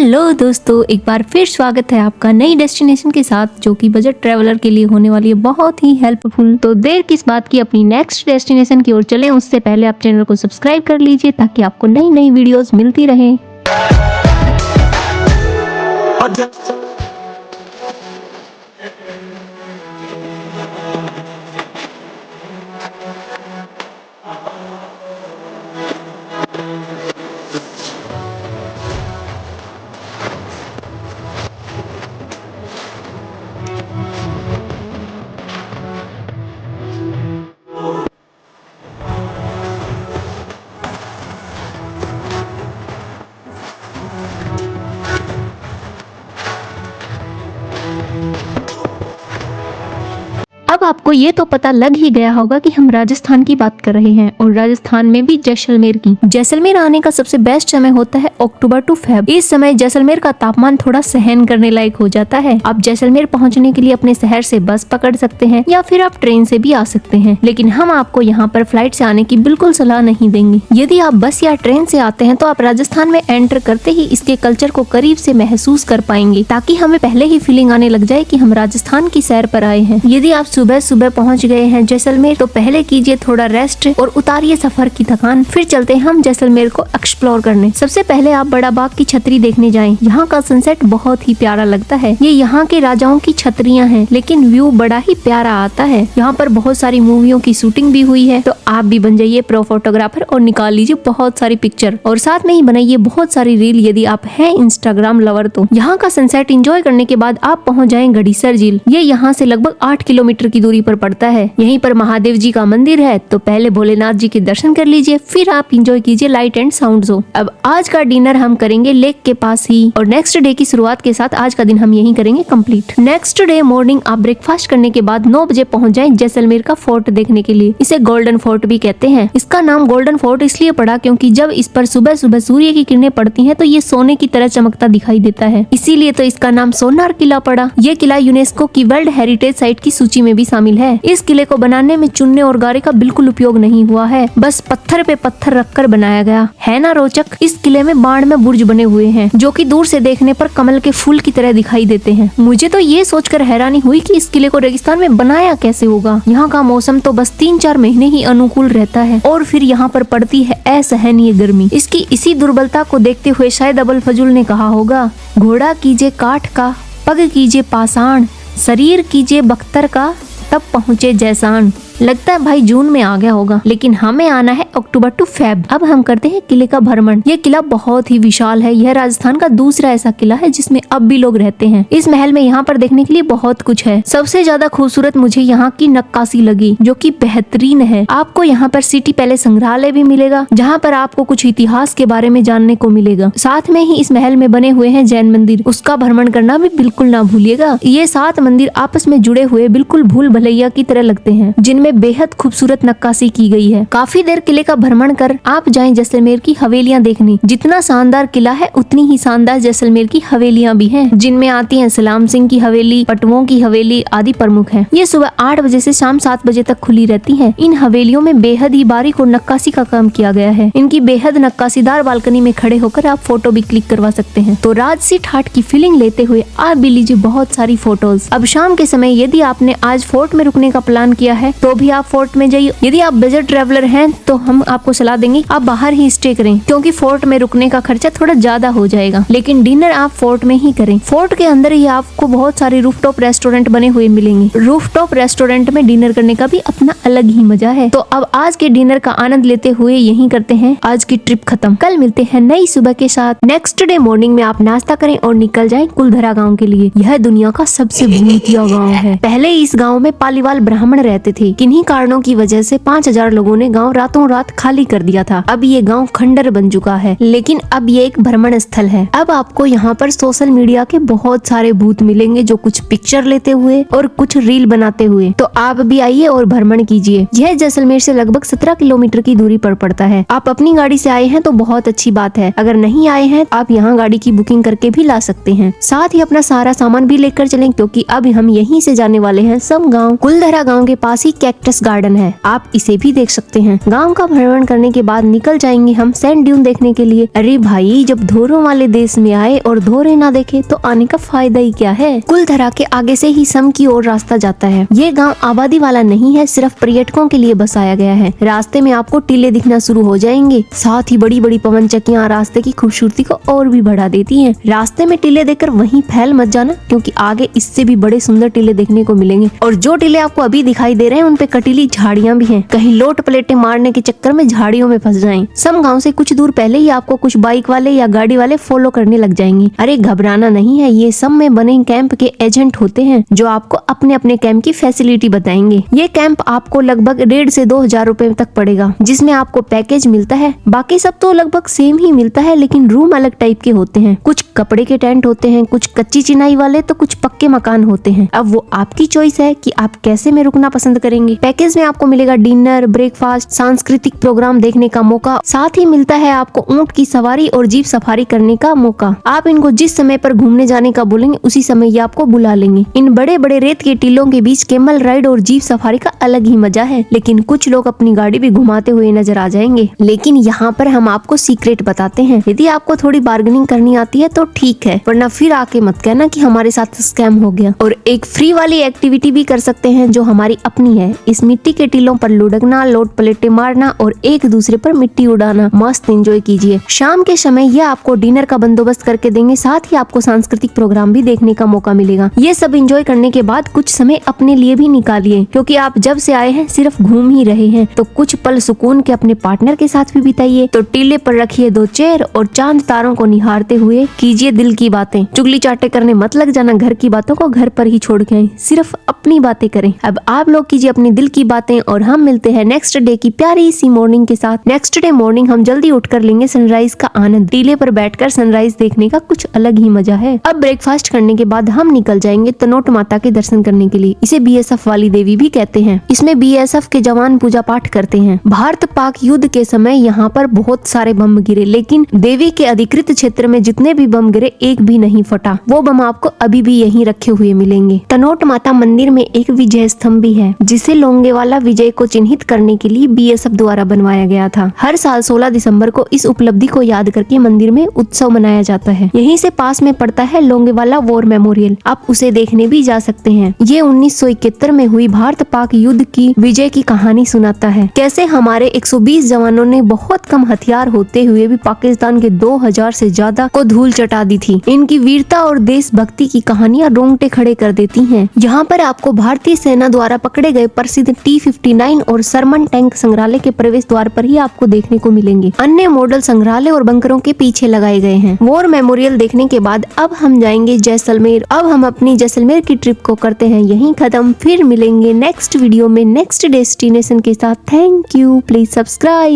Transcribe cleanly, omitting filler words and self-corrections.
Hello दोस्तों, एक बार फिर स्वागत है आपका नई डेस्टिनेशन के साथ, जो कि बजट ट्रैवलर के लिए होने वाली है बहुत ही हेल्पफुल। तो देर किस बात की, अपनी नेक्स्ट डेस्टिनेशन की ओर चलें। उससे पहले आप चैनल को सब्सक्राइब कर लीजिए ताकि आपको नई नई वीडियोस मिलती रहे। अब आपको ये तो पता लग ही गया होगा कि हम राजस्थान की बात कर रहे हैं, और राजस्थान में भी जैसलमेर की। जैसलमेर आने का सबसे बेस्ट समय होता है अक्टूबर टू फेब। इस समय जैसलमेर का तापमान थोड़ा सहन करने लायक हो जाता है। आप जैसलमेर पहुंचने के लिए अपने शहर से बस पकड़ सकते हैं या फिर आप ट्रेन से भी आ सकते हैं, लेकिन हम आपको यहाँ पर फ्लाइट से आने की बिल्कुल सलाह नहीं देंगे। यदि आप बस या ट्रेन से आते हैं तो आप राजस्थान में एंटर करते ही इसके कल्चर को करीब से महसूस कर पाएंगे, ताकि हमें पहले ही फीलिंग आने लग जाए कि हम राजस्थान की सैर पर आए हैं। यदि आप सुबह सुबह पहुंच गए हैं जैसलमेर, तो पहले कीजिए थोड़ा रेस्ट और उतारिए सफर की थकान। फिर चलते हैं हम जैसलमेर को एक्सप्लोर करने। सबसे पहले आप बड़ा बाग की छतरी देखने जाएं। यहाँ का सनसेट बहुत ही प्यारा लगता है। ये यहाँ के राजाओं की छतरियाँ हैं, लेकिन व्यू बड़ा ही प्यारा आता है। यहाँ पर बहुत सारी मूवियों की शूटिंग भी हुई है, तो आप भी बन जाइए प्रो फोटोग्राफर और निकाल लीजिए बहुत सारी पिक्चर, और साथ में ही बनाइए बहुत सारी रील यदि आप हैं इंस्टाग्राम लवर। तो यहाँ का सनसेट एंजॉय करने के बाद आप पहुँच जाए गड़ीसर झील। ये यहाँ से लगभग 8 किलोमीटर की दूरी पर पड़ता है। यहीं पर महादेव जी का मंदिर है, तो पहले भोलेनाथ जी के दर्शन कर लीजिए, फिर आप एंजॉय कीजिए लाइट एंड साउंड शो। अब आज का डिनर हम करेंगे लेक के पास ही, और नेक्स्ट डे की शुरुआत के साथ आज का दिन हम यहीं करेंगे कंप्लीट। नेक्स्ट डे मॉर्निंग आप ब्रेकफास्ट करने के बाद 9 बजे पहुंच जाएं जैसलमेर का फोर्ट देखने के लिए। इसे गोल्डन फोर्ट भी कहते हैं। इसका नाम गोल्डन फोर्ट इसलिए पड़ा क्योंकि जब इस पर सुबह सुबह सूर्य की किरणें पड़ती हैं तो ये सोने की तरह चमकता दिखाई देता है, इसीलिए तो इसका नाम सोनार किला पड़ा। ये किला यूनेस्को की वर्ल्ड हेरिटेज साइट की सूची में भी शामिल है। इस किले को बनाने में चुन्ने और गारे का बिल्कुल उपयोग नहीं हुआ है, बस पत्थर पे पत्थर रखकर बनाया गया है ना रोचक। इस किले में बाढ़ में बुर्ज बने हुए हैं, जो कि दूर से देखने पर कमल के फूल की तरह दिखाई देते हैं। मुझे तो ये सोचकर हैरानी हुई कि इस किले को रेगिस्तान में बनाया कैसे होगा। यहाँ का मौसम तो बस 3-4 महीने ही अनुकूल रहता है, और फिर यहाँ पर पड़ती है असहनीय गर्मी। इसकी इसी दुर्बलता को देखते हुए शायद अबुल फजूल ने कहा होगा, घोड़ा कीजिए काठ का, पग कीजिए पाषाण, शरीर कीजिए बख्तर का, तब पहुँचे जैसान। लगता है भाई जून में आ गया होगा, लेकिन हमें आना है अक्टूबर टू फेब। अब हम करते हैं किले का भ्रमण। ये किला बहुत ही विशाल है। यह राजस्थान का दूसरा ऐसा किला है जिसमें अब भी लोग रहते हैं। इस महल में यहाँ पर देखने के लिए बहुत कुछ है। सबसे ज्यादा खूबसूरत मुझे यहाँ की नक्काशी लगी, जो कि बेहतरीन है। आपको यहाँ पर सिटी पैलेस संग्रहालय भी मिलेगा, जहाँ पर आपको कुछ इतिहास के बारे में जानने को मिलेगा। साथ में ही इस महल में बने हुए हैं जैन मंदिर, उसका भ्रमण करना भी बिल्कुल ना भूलिएगा। ये 7 मंदिर आपस में जुड़े हुए बिल्कुल भूल भुलैया की तरह लगते हैं, जिनमें बेहद खूबसूरत नक्काशी की गई है। काफी देर किले का भ्रमण कर आप जाएं जैसलमेर की हवेलियां देखने। जितना शानदार किला है उतनी ही शानदार जैसलमेर की हवेलियां भी हैं, जिनमें आती हैं सलाम सिंह की हवेली, पटवों की हवेली आदि प्रमुख हैं। ये सुबह 8 बजे से शाम 7 बजे तक खुली रहती हैं। इन हवेलियों में बेहद ही बारीक और नक्काशी का काम किया गया है। इनकी बेहद नक्काशीदार बालकनी में खड़े होकर आप फोटो भी क्लिक करवा सकते हैं। तो राजसी ठाट की फीलिंग लेते हुए आप भी लीजिए बहुत सारी फोटोज। अब शाम के समय यदि आपने आज फोर्ट में रुकने का प्लान किया है तो भी आप फोर्ट में जाइए। यदि आप बजट ट्रैवलर हैं तो हम आपको सलाह देंगे आप बाहर ही स्टे करें, क्योंकि फोर्ट में रुकने का खर्चा थोड़ा ज्यादा हो जाएगा, लेकिन डिनर आप फोर्ट में ही करें। फोर्ट के अंदर ही आपको बहुत सारे रूफटॉप रेस्टोरेंट बने हुए मिलेंगे। रूफटॉप रेस्टोरेंट में डिनर करने का भी अपना अलग ही मजा है। तो अब आज के डिनर का आनंद लेते हुए यहीं करते हैं आज की ट्रिप खत्म। कल मिलते हैं नई सुबह के साथ। नेक्स्ट डे मॉर्निंग में आप नाश्ता करें और निकल जाएं कुलधरा गाँव के लिए। यह दुनिया का सबसे भूतिया गाँव है। पहले इस गाँव में पालीवाल ब्राह्मण रहते थे। किन्हीं कारणों की वजह से 5000 लोगों ने गांव रातों रात खाली कर दिया था। अब ये गांव खंडर बन चुका है, लेकिन अब ये एक भ्रमण स्थल है। अब आपको यहाँ पर सोशल मीडिया के बहुत सारे भूत मिलेंगे, जो कुछ पिक्चर लेते हुए और कुछ रील बनाते हुए। तो आप भी आइए और भ्रमण कीजिए। यह जैसलमेर से लगभग 17 किलोमीटर की दूरी पर पड़ता है। आप अपनी गाड़ी से आए हैं तो बहुत अच्छी बात है। अगर नहीं आए हैं आप यहाँ गाड़ी की बुकिंग करके भी ला सकते हैं। साथ ही अपना सारा सामान भी लेकर चलें, क्योंकि अब हम यहीं से जाने वाले हैं सब गाँव। कुलधरा गाँव के पास ही कैक्टस गार्डन है, आप इसे भी देख सकते हैं। गांव का भ्रमण करने के बाद निकल जाएंगे हम सैंड ड्यून देखने के लिए। अरे भाई, जब धोरों वाले देश में आए और धोरे ना देखे तो आने का फायदा ही क्या है। कुलधरा के आगे से ही सम की ओर रास्ता जाता है। ये गाँव आबादी वाला नहीं है, सिर्फ पर्यटकों के लिए बसाया गया है। रास्ते में आपको टीले दिखना शुरू हो जाएंगे, साथ ही बड़ी बड़ी पवन चक्कियाँ रास्ते की खूबसूरती को और भी बढ़ा देती हैं। रास्ते में टीले देखकर वहीं फैल मत जाना, क्योंकि आगे इससे भी बड़े सुंदर टीले देखने को मिलेंगे। और जो टीले आपको अभी दिखाई दे रहे हैं उन पे कटीली झाड़ियाँ भी हैं, कहीं लोट पलेटे मारने के चक्कर में झाड़ियों में फंस जाएं। सम गांव से कुछ दूर पहले ही आपको कुछ बाइक वाले या गाड़ी वाले फॉलो करने लग जाएंगे। अरे घबराना नहीं है, ये सम में बने कैंप के एजेंट होते हैं जो आपको अपने अपने कैंप की फैसिलिटी बताएंगे। ये कैंप आपको लगभग 1,500 से 2,000 रुपए तक पड़ेगा, जिसमें आपको पैकेज मिलता है। बाकी सब तो लगभग सेम ही मिलता है, लेकिन रूम अलग टाइप के होते हैं। कुछ कपड़े के टेंट होते हैं, कुछ कच्ची चिनाई वाले, तो कुछ पक्के मकान होते हैं। अब वो आपकी चॉइस है कि आप कैसे में रुकना पसंद करेंगे। पैकेज में आपको मिलेगा डिनर, ब्रेकफास्ट, सांस्कृतिक प्रोग्राम देखने का मौका, साथ ही मिलता है आपको ऊंट की सवारी और जीप सफारी करने का मौका। आप इनको जिस समय पर घूमने जाने का बोलेंगे उसी समय ये आपको बुला लेंगे। इन बड़े बड़े रेत के टीलों के बीच कैमल राइड और जीप सफारी का अलग ही मजा है, लेकिन कुछ लोग अपनी गाड़ी भी घुमाते हुए नजर आ जाएंगे। लेकिन यहाँ पर हम आपको सीक्रेट बताते हैं, यदि आपको थोड़ी बार्गेनिंग करनी आती है तो ठीक है, वरना फिर आके मत कहना कि हमारे साथ स्कैम हो गया। और एक फ्री वाली एक्टिविटी भी कर सकते हैं जो हमारी अपनी है। इस मिट्टी के टीलों पर लुढ़कना, लोट पलेटे मारना और एक दूसरे पर मिट्टी उड़ाना। मस्त एंजॉय कीजिए। शाम के समय ये आपको डिनर का बंदोबस्त करके देंगे, साथ ही आपको सांस्कृतिक प्रोग्राम भी देखने का मौका मिलेगा। ये सब एंजॉय करने के बाद कुछ समय अपने लिए भी निकालिए, क्योंकि आप जब से आए हैं सिर्फ घूम ही रहे हैं, तो कुछ पल सुकून के अपने पार्टनर के साथ भी बिताइए। तो टीले पर रखिए 2 चेयर और चांद तारों को निहारते हुए कीजिए दिल की बातें। चुगली चाटे करने मत लग जाना, घर की बातों को घर पर ही छोड़ के आए, सिर्फ अपनी बातें करें। अब आप लोग कीजिए अपनी दिल की बातें और हम मिलते हैं नेक्स्ट डे की प्यारी सी मॉर्निंग के साथ। नेक्स्ट डे मॉर्निंग हम जल्दी उठकर लेंगे सनराइज का आनंद। टीले पर बैठकर सनराइज देखने का कुछ अलग ही मजा है। अब ब्रेकफास्ट करने के बाद हम निकल जाएंगे तनोट माता के दर्शन करने के लिए। इसे BSF वाली देवी भी कहते हैं। इसमें BSF के जवान पूजा पाठ करते हैं। भारत पाक युद्ध के समय यहाँ पर बहुत सारे बम गिरे, लेकिन देवी के अधिकृत क्षेत्र में जितने भी बम गिरे एक भी नहीं फटा। वो बम आपको अभी भी यहीं रखे हुए मिलेंगे। तनोट माता मंदिर में एक विजय स्तंभ भी है, जिसे लोंगेवाला विजय को चिन्हित करने के लिए BSF द्वारा बनवाया गया था। हर साल 16 दिसंबर को इस उपलब्धि को याद करके मंदिर में उत्सव मनाया जाता है। यहीं से पास में पड़ता है लोंगेवाला वॉर मेमोरियल, आप उसे देखने भी जा सकते हैं। ये 1971 में हुई भारत पाक युद्ध की विजय की कहानी सुनाता है, कैसे हमारे 120 जवानों ने बहुत कम हथियार होते हुए भी पाकिस्तान के 2000 से ज्यादा को धूल चटा दी थी। इनकी वीरता और देशभक्ति की कहानियां रोंगटे खड़े कर देती हैं। यहाँ पर आपको भारतीय सेना द्वारा पकड़े गए प्रसिद्ध T-59 और सरमन टैंक संग्रहालय के प्रवेश द्वार पर ही आपको देखने को मिलेंगे। अन्य मॉडल संग्रहालय और बंकरों के पीछे लगाए गए हैं। वॉर मेमोरियल देखने के बाद अब हम जाएंगे जैसलमेर। अब हम अपनी जैसलमेर की ट्रिप को करते हैं यहीं खत्म। फिर मिलेंगे नेक्स्ट वीडियो में नेक्स्ट डेस्टिनेशन के साथ। Thank you, please subscribe.